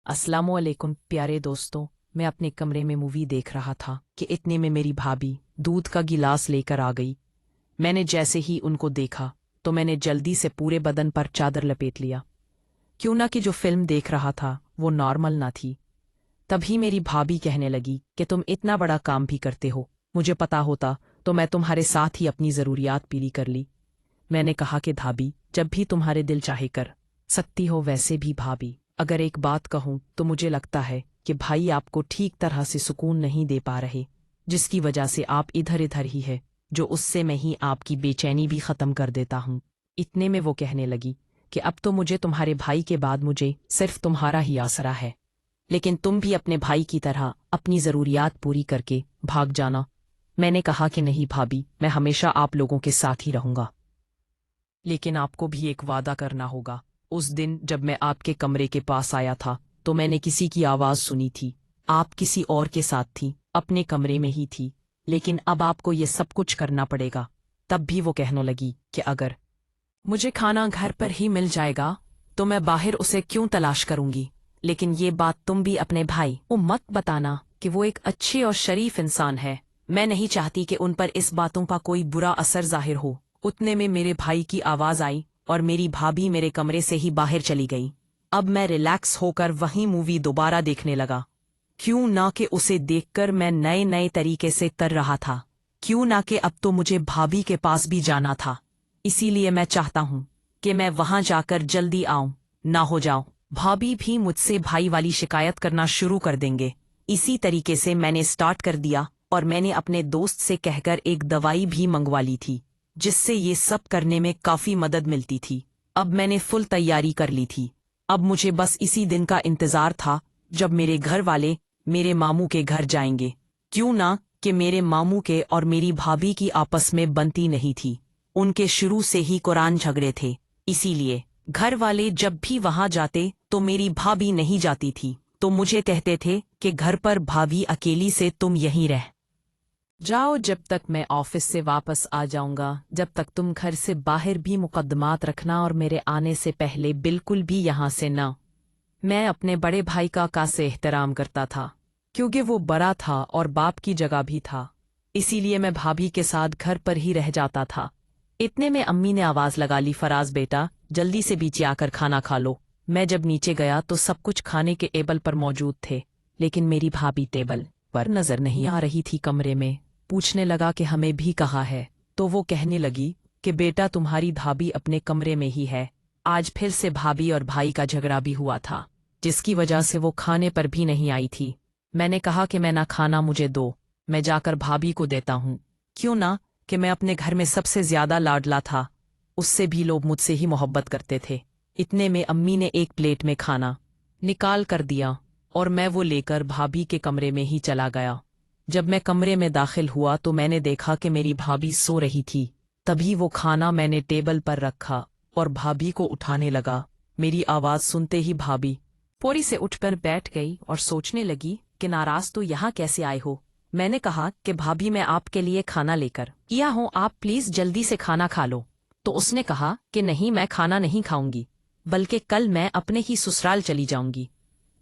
अस्सलामुअलैकुम प्यारे दोस्तों। मैं अपने कमरे में मूवी देख रहा था कि इतने में मेरी भाभी दूध का गिलास लेकर आ गई। मैंने जैसे ही उनको देखा तो मैंने जल्दी से पूरे बदन पर चादर लपेट लिया, क्यों ना कि जो फिल्म देख रहा था वो नॉर्मल ना थी। तभी मेरी भाभी कहने लगी कि तुम इतना बड़ा काम भी करते हो, मुझे पता होता तो मैं तुम्हारे साथ ही अपनी ज़रूरियात पूरी कर ली। मैंने कहा कि भाभी, जब भी तुम्हारे दिल चाहे कर सकती हो। वैसे भी भाभी, अगर एक बात कहूँ तो मुझे लगता है कि भाई आपको ठीक तरह से सुकून नहीं दे पा रहे, जिसकी वजह से आप इधर इधर ही है, जो उससे मैं ही आपकी बेचैनी भी ख़त्म कर देता हूँ। इतने में वो कहने लगी कि अब तो मुझे तुम्हारे भाई के बाद मुझे सिर्फ तुम्हारा ही आसरा है, लेकिन तुम भी अपने भाई की तरह अपनी ज़रूरियात पूरी करके भाग जाना। मैंने कहा कि नहीं भाभी, मैं हमेशा आप लोगों के साथ ही रहूँगा, लेकिन आपको भी एक वादा करना होगा। उस दिन जब मैं आपके कमरे के पास आया था तो मैंने किसी की आवाज़ सुनी थी। आप किसी और के साथ थी, अपने कमरे में ही थी, लेकिन अब आपको ये सब कुछ करना पड़ेगा। तब भी वो कहने लगी कि अगर मुझे खाना घर पर ही मिल जाएगा तो मैं बाहर उसे क्यों तलाश करूंगी। लेकिन ये बात तुम भी अपने भाई को मत बताना कि वो एक अच्छे और शरीफ इंसान है। मैं नहीं चाहती कि उन पर इस बातों का कोई बुरा असर जाहिर हो। उतने में मेरे भाई की आवाज आई और मेरी भाभी मेरे कमरे से ही बाहर चली गई। अब मैं रिलैक्स होकर वहीं मूवी दोबारा देखने लगा, क्यों ना कि उसे देखकर मैं नए नए तरीके से कर रहा था, क्यों ना कि अब तो मुझे भाभी के पास भी जाना था। इसीलिए मैं चाहता हूँ कि मैं वहां जाकर जल्दी आऊं, ना हो जाओ भाभी भी मुझसे भाई वाली शिकायत करना शुरू कर देंगे। इसी तरीके से मैंने स्टार्ट कर दिया और मैंने अपने दोस्त से कहकर एक दवाई भी मंगवा ली थी, जिससे ये सब करने में काफी मदद मिलती थी। अब मैंने फुल तैयारी कर ली थी। अब मुझे बस इसी दिन का इंतजार था जब मेरे घर वाले मेरे मामू के घर जाएंगे, क्यों ना कि मेरे मामू के और मेरी भाभी की आपस में बनती नहीं थी। उनके शुरू से ही कुरान झगड़े थे, इसीलिए घर वाले जब भी वहां जाते तो मेरी भाभी नहीं जाती थी, तो मुझे कहते थे कि घर पर भाभी अकेली से तुम यहीं रह जाओ जब तक मैं ऑफिस से वापस आ जाऊंगा। जब तक तुम घर से बाहर भी मुकद्दमात रखना और मेरे आने से पहले बिल्कुल भी यहाँ से ना। मैं अपने बड़े भाई का कासे एहतराम करता था, क्योंकि वो बड़ा था और बाप की जगह भी था, इसीलिए मैं भाभी के साथ घर पर ही रह जाता था। इतने में अम्मी ने आवाज लगा ली, फराज बेटा जल्दी से नीचे आकर खाना खा लो। मैं जब नीचे गया तो सब कुछ खाने के टेबल पर मौजूद थे, लेकिन मेरी भाभी टेबल पर नजर नहीं आ रही थी। कमरे में पूछने लगा कि हमें भी कहाँ है, तो वो कहने लगी कि बेटा तुम्हारी भाभी अपने कमरे में ही है। आज फिर से भाभी और भाई का झगड़ा भी हुआ था, जिसकी वजह से वो खाने पर भी नहीं आई थी। मैंने कहा कि मैं ना खाना मुझे दो, मैं जाकर भाभी को देता हूँ, क्यों ना कि मैं अपने घर में सबसे ज्यादा लाडला था, उससे भी लोग मुझसे ही मोहब्बत करते थे। इतने में अम्मी ने एक प्लेट में खाना निकाल कर दिया और मैं वो लेकर भाभी के कमरे में ही चला गया। जब मैं कमरे में दाखिल हुआ तो मैंने देखा कि मेरी भाभी सो रही थी। तभी वो खाना मैंने टेबल पर रखा और भाभी को उठाने लगा। मेरी आवाज सुनते ही भाभी पोरी से उठकर बैठ गई और सोचने लगी कि नाराज तो यहाँ कैसे आए हो। मैंने कहा कि भाभी मैं आपके लिए खाना लेकर आया हूँ, आप प्लीज जल्दी से खाना खा लो। तो उसने कहा कि नहीं, मैं खाना नहीं खाऊंगी, बल्कि कल मैं अपने ही ससुराल चली जाऊंगी।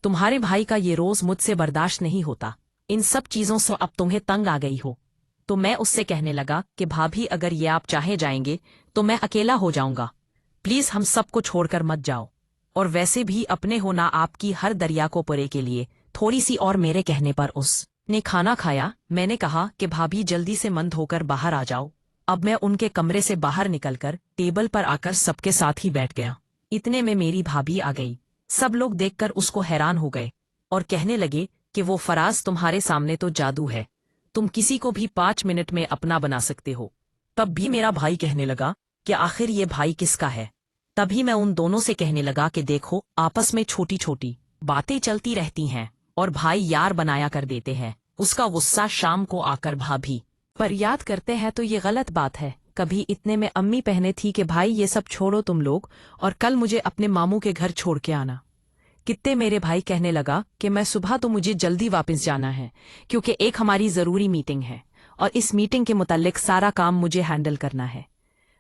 तुम्हारे भाई का ये रोज मुझसे बर्दाश्त नहीं होता, इन सब चीजों से अब तुम्हें तंग आ गई हो। तो मैं उससे कहने लगा कि भाभी अगर ये आप चाहे जाएंगे तो मैं अकेला हो जाऊंगा, प्लीज हम सबको छोड़कर मत जाओ। और वैसे भी अपने होना आपकी हर दरिया को परे के लिए थोड़ी सी। और मेरे कहने पर उसने खाना खाया। मैंने कहा कि भाभी जल्दी से मंद होकर बाहर आ जाओ। अब मैं उनके कमरे से बाहर निकलकर टेबल पर आकर सबके साथ ही बैठ गया। इतने में मेरी भाभी आ गई। सब लोग देखकर उसको हैरान हो गए और कहने लगे कि वो फराज तुम्हारे सामने तो जादू है, तुम किसी को भी 5 मिनट में अपना बना सकते हो। तब भी मेरा भाई कहने लगा कि आखिर ये भाई किसका है। तभी मैं उन दोनों से कहने लगा कि देखो, आपस में छोटी छोटी बातें चलती रहती हैं और भाई यार बनाया कर देते हैं। उसका गुस्सा शाम को आकर भाभी पर याद करते हैं तो ये गलत बात है। कभी इतने में अम्मी पहने थी कि भाई ये सब छोड़ो तुम लोग, और कल मुझे अपने मामू के घर छोड़ के आना। कितने मेरे भाई कहने लगा कि मैं सुबह तो मुझे जल्दी वापस जाना है, क्योंकि एक हमारी ज़रूरी मीटिंग है और इस मीटिंग के मुताल्लिक सारा काम मुझे हैंडल करना है।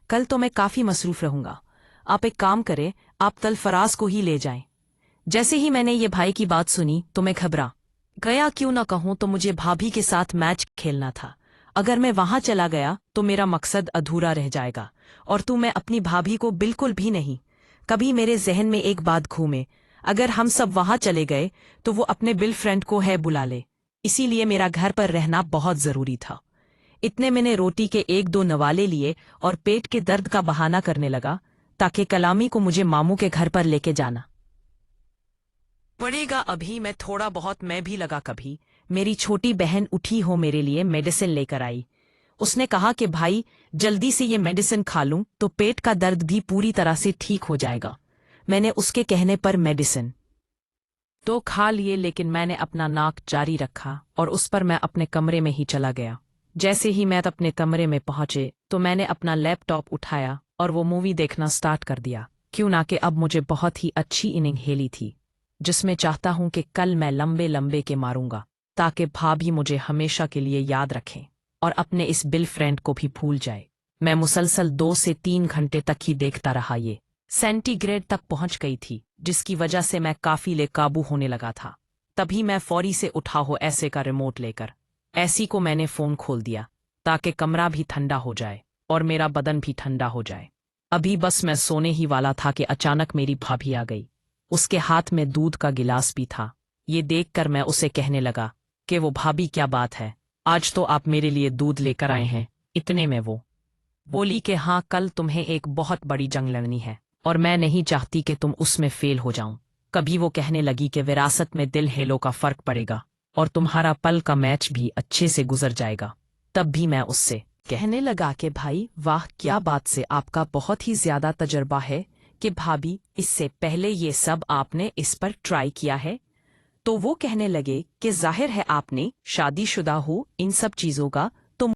कल तो मैं काफ़ी मसरूफ़ रहूँगा। आप एक काम करें, आप कल फराज को ही ले जाएं। जैसे ही मैंने ये भाई की बात सुनी तो मैं घबरा गया। क्यों ना कहूं तो मुझे भाभी के साथ मैच खेलना था। अगर मैं वहां चला गया तो मेरा मकसद अधूरा रह जाएगा। और तू मैं अपनी भाभी को बिल्कुल भी नहीं। कभी मेरे जहन में एक बात घूमे, अगर हम सब वहां चले गए तो वो अपने बिल फ्रेंड को है बुला ले। इसीलिए मेरा घर पर रहना बहुत जरूरी था। इतने मैंने रोटी के एक दो नवाले लिए और पेट के दर्द का बहाना करने लगा ताकि कलामी को मुझे मामू के घर पर लेके जाना पड़ेगा। अभी मैं थोड़ा बहुत मैं भी लगा कभी। मेरी छोटी बहन उठी हो मेरे लिए मेडिसिन लेकर आई। उसने कहा कि भाई जल्दी से ये मेडिसिन खा लूं तो पेट का दर्द भी पूरी तरह से ठीक हो जाएगा। मैंने उसके कहने पर मेडिसिन तो खा लिए, लेकिन मैंने अपना नाक जारी रखा और उस पर मैं अपने कमरे में ही चला गया। जैसे ही मैं अपने कमरे में पहुंचे तो मैंने अपना लैपटॉप उठाया और वो मूवी देखना स्टार्ट कर दिया। क्यों ना कि अब मुझे बहुत ही अच्छी इनिंग खेली थी, जिसमें चाहता हूं कि कल मैं लंबे लंबे के मारूंगा ताकि भाभी मुझे हमेशा के लिए याद रखें और अपने इस बिल फ्रेंड को भी भूल जाए। मैं मुसलसल 2 से 3 घंटे तक ही देखता रहा। ये सेंटीग्रेड तक पहुंच गई थी, जिसकी वजह से मैं काफी काबू होने लगा था। तभी मैं फौरी से उठा हो ऐसे का रिमोट लेकर ऐसी को मैंने फोन खोल दिया ताकि कमरा भी ठंडा हो जाए और मेरा बदन भी ठंडा हो जाए। अभी बस मैं सोने ही वाला था कि अचानक मेरी भाभी आ गई। उसके हाथ में दूध का गिलास भी था। ये देखकर मैं उसे कहने लगा कि वो भाभी क्या बात है, आज तो आप मेरे लिए दूध लेकर आए हैं। इतने में वो बोली कि हाँ, कल तुम्हें एक बहुत बड़ी जंग लड़नी है और मैं नहीं चाहती कि तुम उसमें फेल हो जाऊं। कभी वो कहने लगी कि विरासत में दिल हेलो का फर्क पड़ेगा और तुम्हारा पल का मैच भी अच्छे से गुजर जाएगा। तब भी मैं उससे कहने लगा कि भाई वाह, क्या बात से आपका बहुत ही ज्यादा तजर्बा है कि भाभी इससे पहले ये सब आपने इस पर ट्राई किया है। तो वो कहने लगे कि जाहिर है आपने शादीशुदा हो, इन सब चीजों का